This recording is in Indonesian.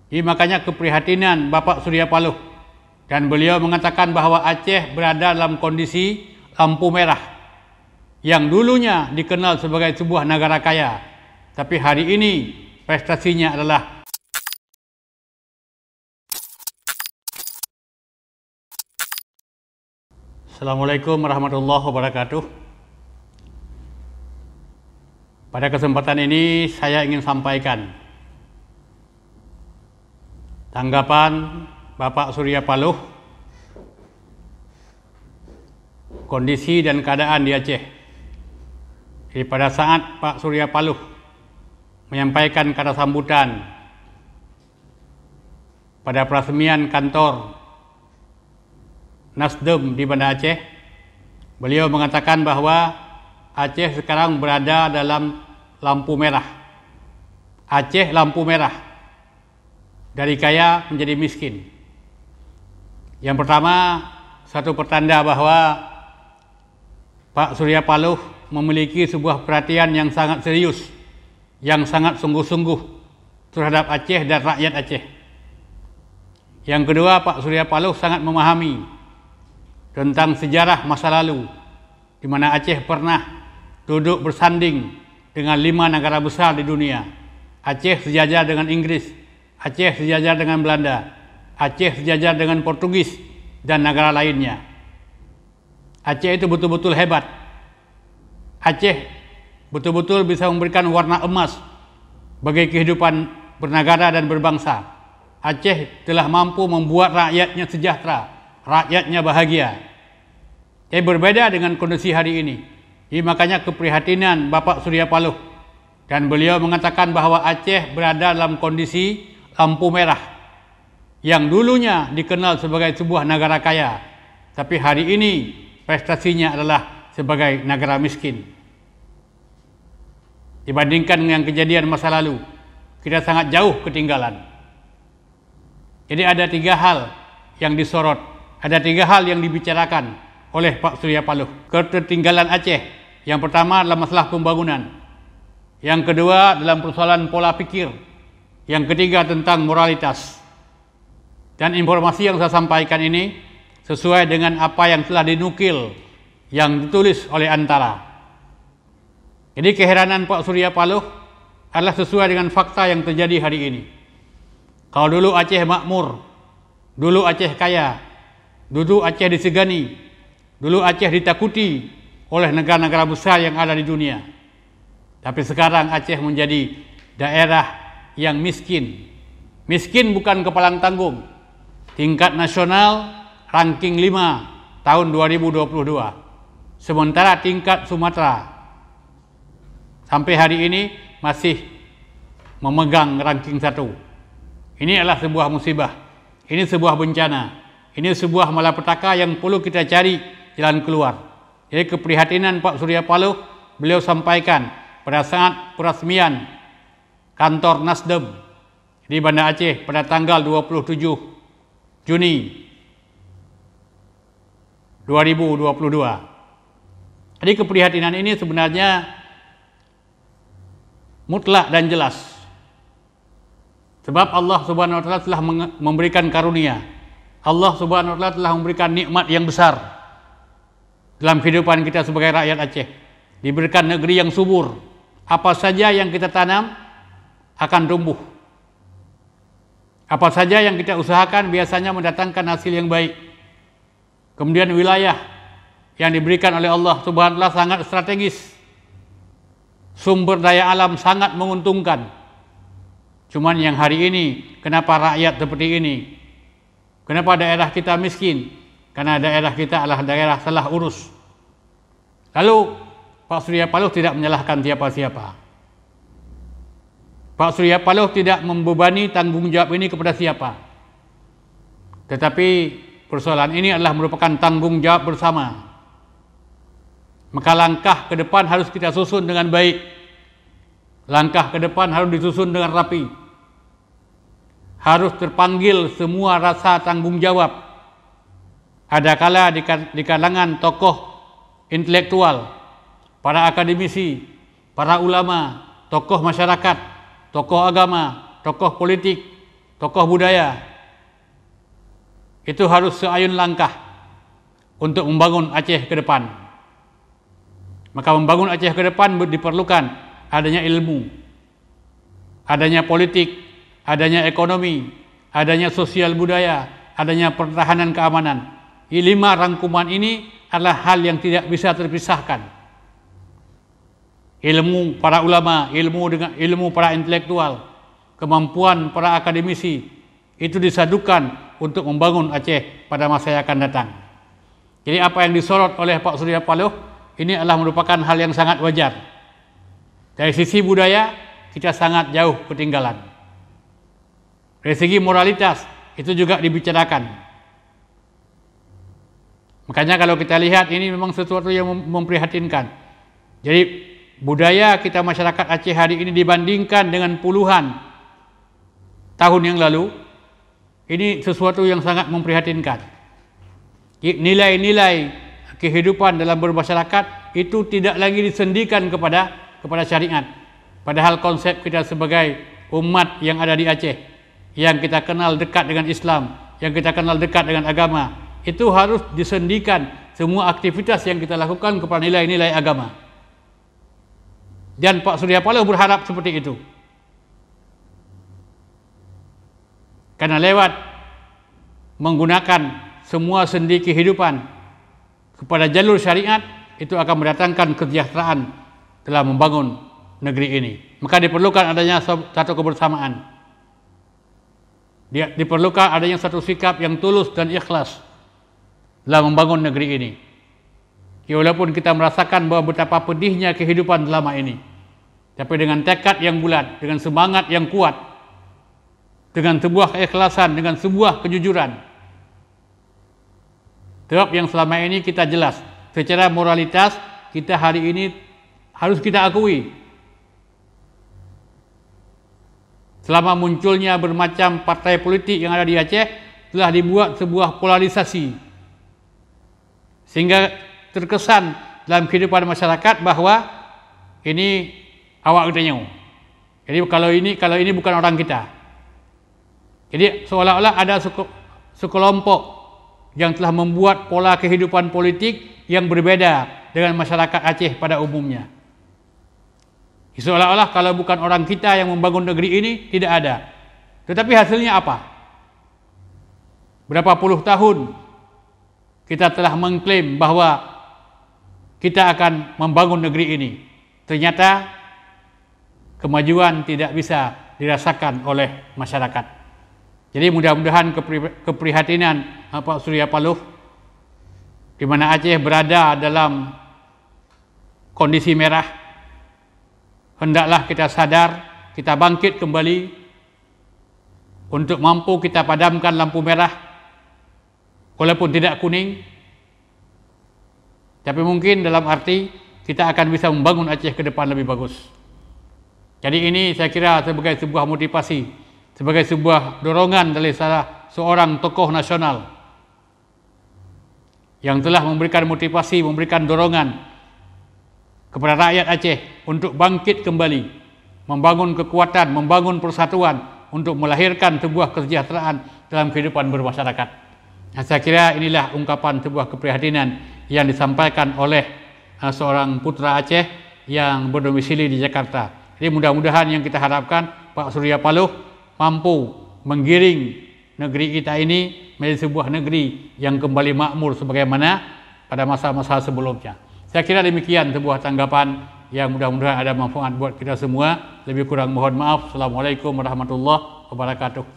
Ini makanya keprihatinan Bapak Surya Paloh, dan beliau mengatakan bahwa Aceh berada dalam kondisi lampu merah yang dulunya dikenal sebagai sebuah negara kaya, tapi hari ini prestasinya adalah Assalamualaikum warahmatullahi wabarakatuh. Pada kesempatan ini saya ingin sampaikan tanggapan Bapak Surya Paloh, kondisi dan keadaan di Aceh. Jadi pada saat Pak Surya Paloh menyampaikan kata sambutan pada peresmian kantor Nasdem di Banda Aceh, beliau mengatakan bahwa Aceh sekarang berada dalam lampu merah. Aceh lampu merah, dari kaya menjadi miskin. Yang pertama, satu pertanda bahwa Pak Surya Paloh memiliki sebuah perhatian yang sangat serius, yang sangat sungguh-sungguh terhadap Aceh dan rakyat Aceh. Yang kedua, Pak Surya Paloh sangat memahami tentang sejarah masa lalu, di mana Aceh pernah duduk bersanding dengan 5 negara besar di dunia. Aceh sejajar dengan Inggris, Aceh sejajar dengan Belanda, Aceh sejajar dengan Portugis dan negara lainnya. Aceh itu betul-betul hebat. Aceh betul-betul bisa memberikan warna emas bagi kehidupan bernegara dan berbangsa. Aceh telah mampu membuat rakyatnya sejahtera, rakyatnya bahagia. Tapi berbeda dengan kondisi hari ini. Ini makanya keprihatinan Bapak Surya Paloh, dan beliau mengatakan bahwa Aceh berada dalam kondisi lampu merah yang dulunya dikenal sebagai sebuah negara kaya, tapi hari ini prestasinya adalah sebagai negara miskin. Dibandingkan dengan kejadian masa lalu, kita sangat jauh ketinggalan. Jadi ada 3 hal yang disorot, ada 3 hal yang dibicarakan oleh Pak Surya Paloh. Ketertinggalan Aceh, yang pertama adalah masalah pembangunan, yang kedua dalam persoalan pola pikir, yang ketiga tentang moralitas. Dan informasi yang saya sampaikan ini sesuai dengan apa yang telah dinukil, yang ditulis oleh Antara. Jadi keheranan Pak Surya Paloh adalah sesuai dengan fakta yang terjadi hari ini. Kalau dulu Aceh makmur, dulu Aceh kaya, dulu Aceh disegani, dulu Aceh ditakuti oleh negara-negara besar yang ada di dunia. Tapi sekarang Aceh menjadi daerah yang miskin. Miskin bukan kepalang tanggung. Tingkat nasional ranking 5 tahun 2022. Sementara tingkat Sumatera sampai hari ini masih memegang ranking 1. Ini adalah sebuah musibah. Ini sebuah bencana. Ini sebuah malapetaka yang perlu kita cari jalan keluar. Jadi keprihatinan Pak Surya Paloh beliau sampaikan pada saat peresmian kantor Nasdem di Banda Aceh pada tanggal 27 Juni 2022. Jadi keprihatinan ini sebenarnya mutlak dan jelas. Sebab Allah Subhanahu wa taala telah memberikan karunia. Allah Subhanahu wa taala telah memberikan nikmat yang besar dalam kehidupan kita sebagai rakyat Aceh. Diberikan negeri yang subur. Apa saja yang kita tanam akan tumbuh. Apa saja yang kita usahakan biasanya mendatangkan hasil yang baik. Kemudian wilayah yang diberikan oleh Allah Subhanahu wa taala sangat strategis. Sumber daya alam sangat menguntungkan. Cuman yang hari ini, kenapa rakyat seperti ini? Kenapa daerah kita miskin? Karena daerah kita adalah daerah salah urus. Lalu Pak Surya Paloh tidak menyalahkan siapa-siapa. Pak Surya Paloh tidak membebani tanggung jawab ini kepada siapa. Tetapi persoalan ini adalah merupakan tanggung jawab bersama. Maka langkah ke depan harus kita susun dengan baik. Langkah ke depan harus disusun dengan rapi. Harus terpanggil semua rasa tanggung jawab. Ada kala di kalangan tokoh intelektual, para akademisi, para ulama, tokoh masyarakat, tokoh agama, tokoh politik tokoh budaya itu harus seayun langkah untuk membangun Aceh ke depan. Maka membangun Aceh ke depan diperlukan adanya ilmu, adanya politik, adanya ekonomi, adanya sosial budaya, adanya pertahanan keamanan. 5 rangkuman ini adalah hal yang tidak bisa terpisahkan. Ilmu para ulama, ilmu para intelektual, kemampuan para akademisi itu disadukan untuk membangun Aceh pada masa yang akan datang. Jadi apa yang disorot oleh Pak Surya Paloh ini adalah merupakan hal yang sangat wajar. Dari sisi budaya kita sangat jauh ketinggalan. Dari segi moralitas itu juga dibicarakan. Makanya kalau kita lihat ini memang sesuatu yang memprihatinkan. Jadi budaya kita masyarakat Aceh hari ini dibandingkan dengan puluhan tahun yang lalu, ini sesuatu yang sangat memprihatinkan. Nilai-nilai kehidupan dalam bermasyarakat itu tidak lagi disendikan kepada syariat. Padahal konsep kita sebagai umat yang ada di Aceh, yang kita kenal dekat dengan Islam, yang kita kenal dekat dengan agama, itu harus disendikan semua aktivitas yang kita lakukan kepada nilai-nilai agama. Dan Pak Surya Paloh berharap seperti itu. Karena lewat menggunakan semua sendi kehidupan kepada jalur syariat, itu akan mendatangkan kesejahteraan dalam membangun negeri ini. Maka diperlukan adanya satu kebersamaan. Diperlukan adanya satu sikap yang tulus dan ikhlas dalam membangun negeri ini. Walaupun kita merasakan bahwa betapa pedihnya kehidupan selama ini, tapi dengan tekad yang bulat, dengan semangat yang kuat, dengan sebuah keikhlasan, dengan sebuah kejujuran. Sebab yang selama ini kita jelas, secara moralitas kita hari ini harus kita akui. Selama munculnya bermacam partai politik yang ada di Aceh, telah dibuat sebuah polarisasi. Sehingga terkesan dalam kehidupan masyarakat bahwa ini awak katanya. Jadi kalau ini bukan orang kita. Jadi seolah-olah ada sekelompok yang telah membuat pola kehidupan politik yang berbeda dengan masyarakat Aceh pada umumnya. Seolah-olah kalau bukan orang kita yang membangun negeri ini, tidak ada. Tetapi hasilnya apa? Berapa puluh tahun kita telah mengklaim bahwa kita akan membangun negeri ini. Ternyata kemajuan tidak bisa dirasakan oleh masyarakat. Jadi mudah-mudahan keprihatinan Pak Surya Paloh, di mana Aceh berada dalam kondisi merah, hendaklah kita sadar, kita bangkit kembali untuk mampu kita padamkan lampu merah, walaupun tidak kuning, tapi mungkin dalam arti kita akan bisa membangun Aceh ke depan lebih bagus. Jadi ini saya kira sebagai sebuah motivasi, sebagai sebuah dorongan dari salah seorang tokoh nasional yang telah memberikan motivasi, memberikan dorongan kepada rakyat Aceh untuk bangkit kembali, membangun kekuatan, membangun persatuan untuk melahirkan sebuah kesejahteraan dalam kehidupan bermasyarakat. Nah, saya kira inilah ungkapan sebuah keprihatinan yang disampaikan oleh seorang putra Aceh yang berdomisili di Jakarta. Jadi mudah-mudahan yang kita harapkan Pak Surya Paloh mampu menggiring negeri kita ini menjadi sebuah negeri yang kembali makmur sebagaimana pada masa-masa sebelumnya. Saya kira demikian sebuah tanggapan yang mudah-mudahan ada manfaat buat kita semua. Lebih kurang mohon maaf. Assalamualaikum warahmatullahi wabarakatuh.